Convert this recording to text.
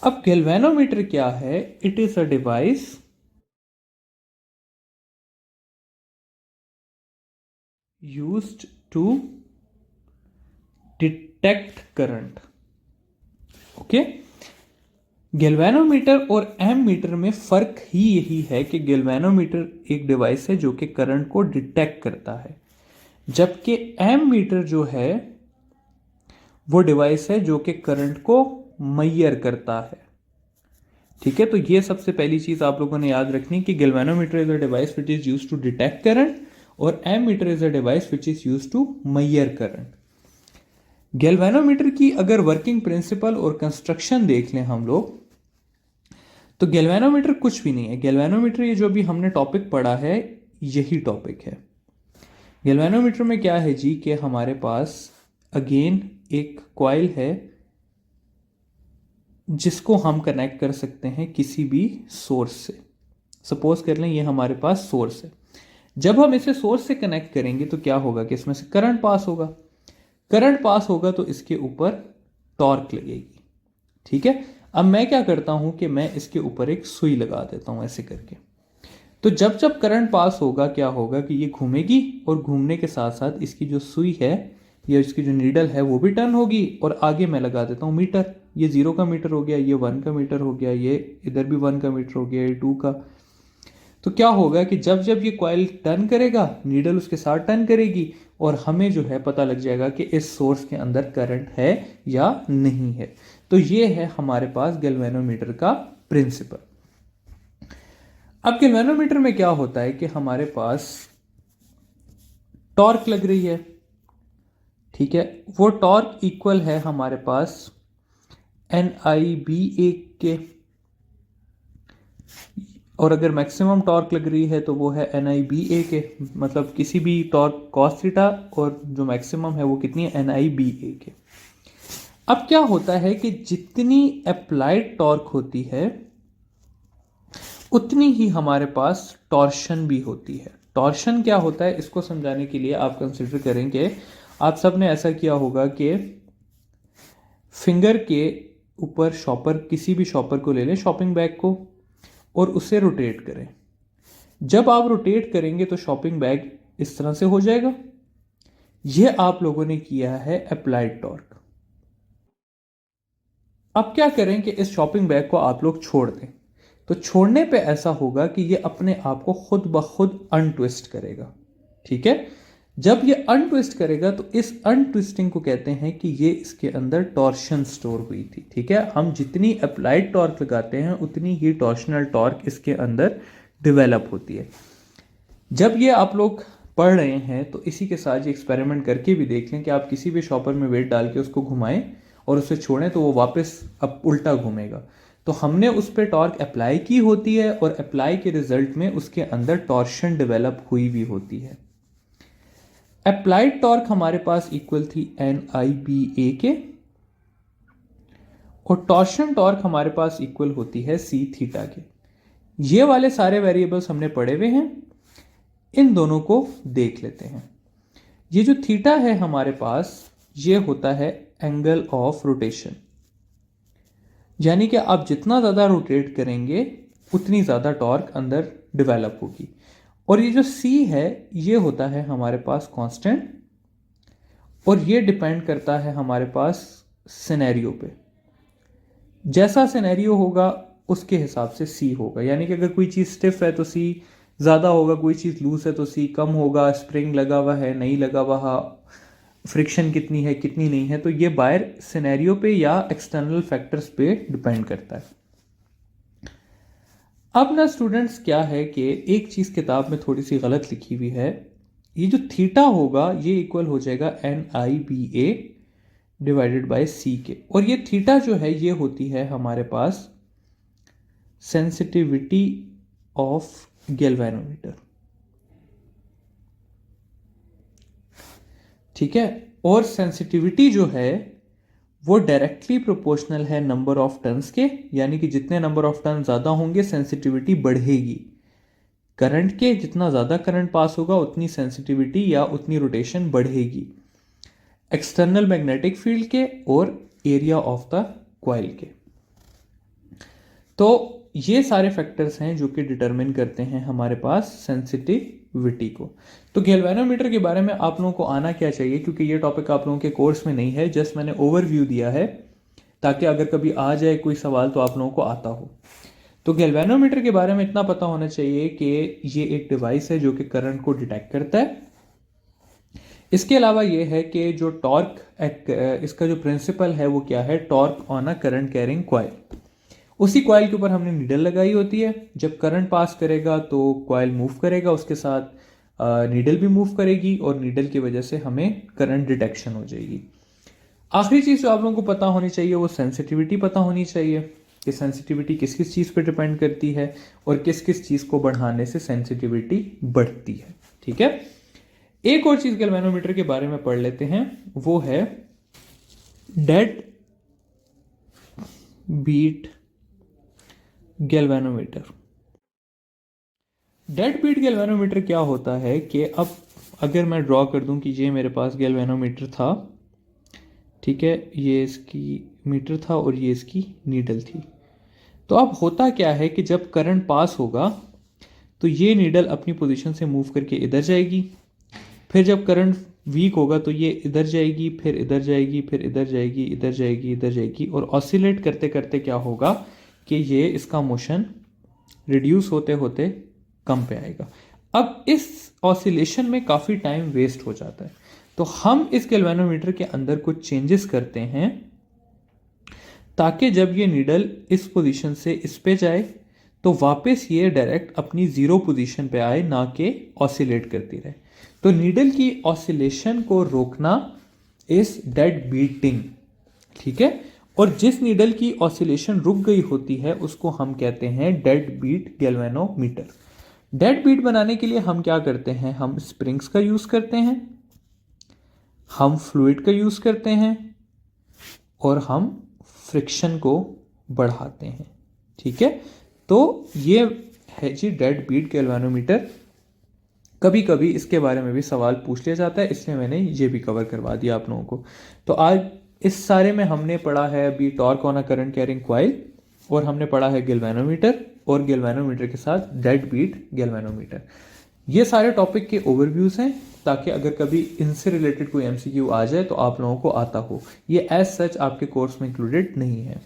अब गैल्वेनोमीटर क्या है? It is a device used to detect current. Okay, galvanometer और एमीटर में फर्क ही यही है कि गैल्वेनोमीटर एक डिवाइस है जो कि करंट को डिटेक्ट करता है, जबकि एमीटर जो है वो डिवाइस है जो कि करंट को मैयर करता है। ठीक है, तो ये सबसे पहली चीज आप लोगों ने याद रखनी कि galvanometer is a device which is used to detect current और ammeter is a device which is used to measure current. Galvanometer की अगर वर्किंग प्रिंसिपल और कंस्ट्रक्शन देख लें हम लोग, तो गैल्वेनोमीटर कुछ भी नहीं है। गैल्वेनोमीटर ये जो भी हमने टॉपिक पढ़ा है यही टॉपिक है। गैल्वेनोमीटर में क्या है जी कि हमारे पास अगेन एक कॉइल है जिसको हम कनेक्ट कर सकते हैं किसी भी सोर्स से। सपोज कर लें ये हमारे पास सोर्स है। जब हम इसे सोर्स से कनेक्ट करेंगे तो क्या होगा कि इसमें से करंट पास होगा। करंट पास होगा तो इसके ऊपर टॉर्क लगेगी। ठीक है, अब मैं क्या करता हूं कि मैं इसके ऊपर एक सुई लगा देता हूं ऐसे करके। तो जब जब करंट पास होगा क्या होगा कि ये घूमेगी और घूमने के साथ साथ इसकी जो सुई है या इसकी जो नीडल है वो भी टर्न होगी। और आगे मैं लगा देता हूं मीटर। ये 0 का मीटर हो गया, ये 1 का मीटर हो गया, ये इधर भी 1 का मीटर हो गया, ये 2 का। तो क्या होगा कि जब जब ये कॉइल टर्न करेगा नीडल उसके साथ टर्न करेगी और हमें जो है पता लग जाएगा कि इस सोर्स के अंदर करंट है या नहीं है। तो ये है हमारे पास गैल्वेनोमीटर का प्रिंसिपल। अब गैल्वेनोमीटर में क्या होता है कि हमारे पास टॉर्क लग रही है। ठीक है, वो टॉर्क इक्वल है हमारे पास NIBA के, और अगर मैक्सिमम टॉर्क लग रही है तो वो है NIBA के। मतलब किसी भी टॉर्क कॉस थीटा और जो मैक्सिमम है वो कितनी है NIBA के। अब क्या होता है कि जितनी अप्लाइड टॉर्क होती है उतनी ही हमारे पास टॉर्शन भी होती है। टॉर्शन क्या होता है इसको समझाने के लिए आप कंसिडर करेंगे, आप सबने ऐसा किया होगा कि फिंगर के ऊपर शॉपर, किसी भी शॉपर को ले लें, शॉपिंग बैग को, और उसे रोटेट करें। जब आप रोटेट करेंगे तो शॉपिंग बैग इस तरह से हो जाएगा। यह आप लोगों ने किया है अप्लाइड टॉर्क। अब क्या करें कि इस शॉपिंग बैग को आप लोग छोड़ दें, तो छोड़ने पे ऐसा होगा कि ये अपने आप को खुद ब खुद अनट्विस्ट करेगा। ठीक है, जब ये अनट्विस्ट करेगा तो इस अनट्विस्टिंग को कहते हैं कि ये इसके अंदर टॉर्शन स्टोर हुई थी। ठीक है, हम जितनी अप्लाइड टॉर्क लगाते हैं उतनी ही टॉर्शनल टॉर्क इसके अंदर डेवलप होती है। जब ये आप लोग पढ़ रहे हैं तो इसी के साथ ये एक्सपेरिमेंट करके भी देख लें कि आप किसी भी शॉपर में वेट डाल के उसको घुमाएं और उसे छोड़ें तो वो वापस अब उल्टा घूमेगा। तो हमने उस पर टॉर्क अप्लाई की होती है और अप्लाई के रिजल्ट में उसके अंदर टॉर्शन डेवलप हुई भी होती है। अप्लाइड टॉर्क हमारे पास इक्वल थी NIBA के और टॉर्शन टॉर्क हमारे पास इक्वल होती है C थीटा के। ये वाले सारे वेरिएबल्स हमने पढ़े हुए हैं, इन दोनों को देख लेते हैं। ये जो थीटा है हमारे पास ये होता है एंगल ऑफ रोटेशन, यानी कि आप जितना ज़्यादा रोटेट करेंगे उतनी ज़्यादा टॉर्क अंदर डेवलप होगी। और ये जो C है ये होता है हमारे पास कांस्टेंट, और ये डिपेंड करता है हमारे पास सिनेरियो पे। जैसा सिनेरियो होगा उसके हिसाब से C होगा, यानी कि अगर कोई चीज़ स्टिफ है तो C ज़्यादा होगा, कोई चीज़ लूज है तो C कम होगा, स्प्रिंग लगा हुआ है नहीं लगा हुआ, फ्रिक्शन कितनी है कितनी नहीं है, तो ये बाहर सिनेरियो पे या एक्सटर्नल फैक्टर्स पे डिपेंड करता है। अब ना स्टूडेंट्स क्या है कि एक चीज़ किताब में थोड़ी सी गलत लिखी हुई है। ये जो थीटा होगा ये इक्वल हो जाएगा NIBA डिवाइडेड बाय C के, और ये थीटा जो है ये होती है हमारे पास सेंसिटिविटी ऑफ गैल्वेनोमीटर। ठीक है, और सेंसिटिविटी जो है वो डायरेक्टली प्रोपोर्शनल है नंबर ऑफ टर्न्स के, यानी कि जितने नंबर ऑफ टर्न ज़्यादा होंगे सेंसिटिविटी बढ़ेगी। करंट के जितना ज़्यादा करंट पास होगा उतनी सेंसिटिविटी या उतनी रोटेशन बढ़ेगी, एक्सटर्नल मैग्नेटिक फील्ड के और एरिया ऑफ द कॉइल के। तो ये सारे फैक्टर्स हैं जो कि डिटरमिन करते हैं हमारे पास सेंसिटिविटी को। तो गैल्वेनोमीटर के बारे में आप लोगों को आना क्या चाहिए, क्योंकि ये टॉपिक आप लोगों के कोर्स में नहीं है, जस्ट मैंने ओवरव्यू दिया है ताकि अगर कभी आ जाए कोई सवाल तो आप लोगों को आता हो। तो गैल्वेनोमीटर के बारे में इतना पता होना चाहिए कि ये एक डिवाइस है जो कि करंट को डिटेक्ट करता है। इसके अलावा ये है कि जो टॉर्क, इसका जो प्रिंसिपल है वो क्या है, torque on a current carrying coil. उसी कॉइल के ऊपर हमने नीडल लगाई होती है, जब करंट पास करेगा तो कॉइल मूव करेगा, उसके साथ नीडल भी मूव करेगी और नीडल की वजह से हमें करंट डिटेक्शन हो जाएगी। आखिरी चीज़ जो आप लोगों को पता होनी चाहिए वो सेंसिटिविटी पता होनी चाहिए कि सेंसिटिविटी किस किस चीज़ पर डिपेंड करती है और किस किस चीज़ को बढ़ाने से सेंसिटिविटी बढ़ती है। ठीक है, एक और चीज़ गैल्वेनोमीटर के बारे में पढ़ लेते हैं, वो है dead beat galvanometer. Dead beat galvanometer क्या होता है कि अब अगर मैं ड्रॉ कर दूं कि ये मेरे पास गैल्वेनोमीटर था, ठीक है, ये इसकी मीटर था और ये इसकी नीडल थी। तो अब होता क्या है कि जब करंट पास होगा तो ये नीडल अपनी पोजीशन से मूव करके इधर जाएगी, फिर जब करंट वीक होगा तो ये इधर जाएगी, फिर इधर जाएगी, फिर इधर जाएगी, इधर जाएगी, इधर जाएगी, और ऑसिलेट करते करते क्या होगा कि ये इसका मोशन रिड्यूस होते होते कम पे आएगा। अब इस ऑसिलेशन में काफ़ी टाइम वेस्ट हो जाता है, तो हम इस गैल्वेनोमीटर के अंदर कुछ चेंजेस करते हैं ताकि जब ये नीडल इस पोजीशन से इस पे जाए तो वापस ये डायरेक्ट अपनी ज़ीरो पोजीशन पे आए, ना कि ऑसिलेट करती रहे। तो नीडल की ऑसिलेशन को रोकना इज डेड बीटिंग, ठीक है, और जिस नीडल की ऑसिलेशन रुक गई होती है उसको हम कहते हैं dead beat galvanometer. Dead beat बनाने के लिए हम क्या करते हैं, हम स्प्रिंग्स का यूज़ करते हैं, हम फ्लूइड का यूज़ करते हैं और हम फ्रिक्शन को बढ़ाते हैं। ठीक है, तो ये है जी डेड बीट गैल्वेनोमीटर। कभी कभी इसके बारे में भी सवाल पूछ लिया जाता है, इसलिए मैंने ये भी कवर करवा दिया आप लोगों को। तो आज इस सारे में हमने पढ़ा है अभी torque on a current carrying coil, और हमने पढ़ा है गैल्वेनोमीटर, और गैल्वेनोमीटर के साथ डेड बीट गैल्वेनोमीटर। ये सारे टॉपिक के ओवरव्यूज हैं ताकि अगर कभी इनसे रिलेटेड कोई एमसीक्यू आ जाए तो आप लोगों को आता हो। ये एज सच आपके कोर्स में इंक्लूडेड नहीं है।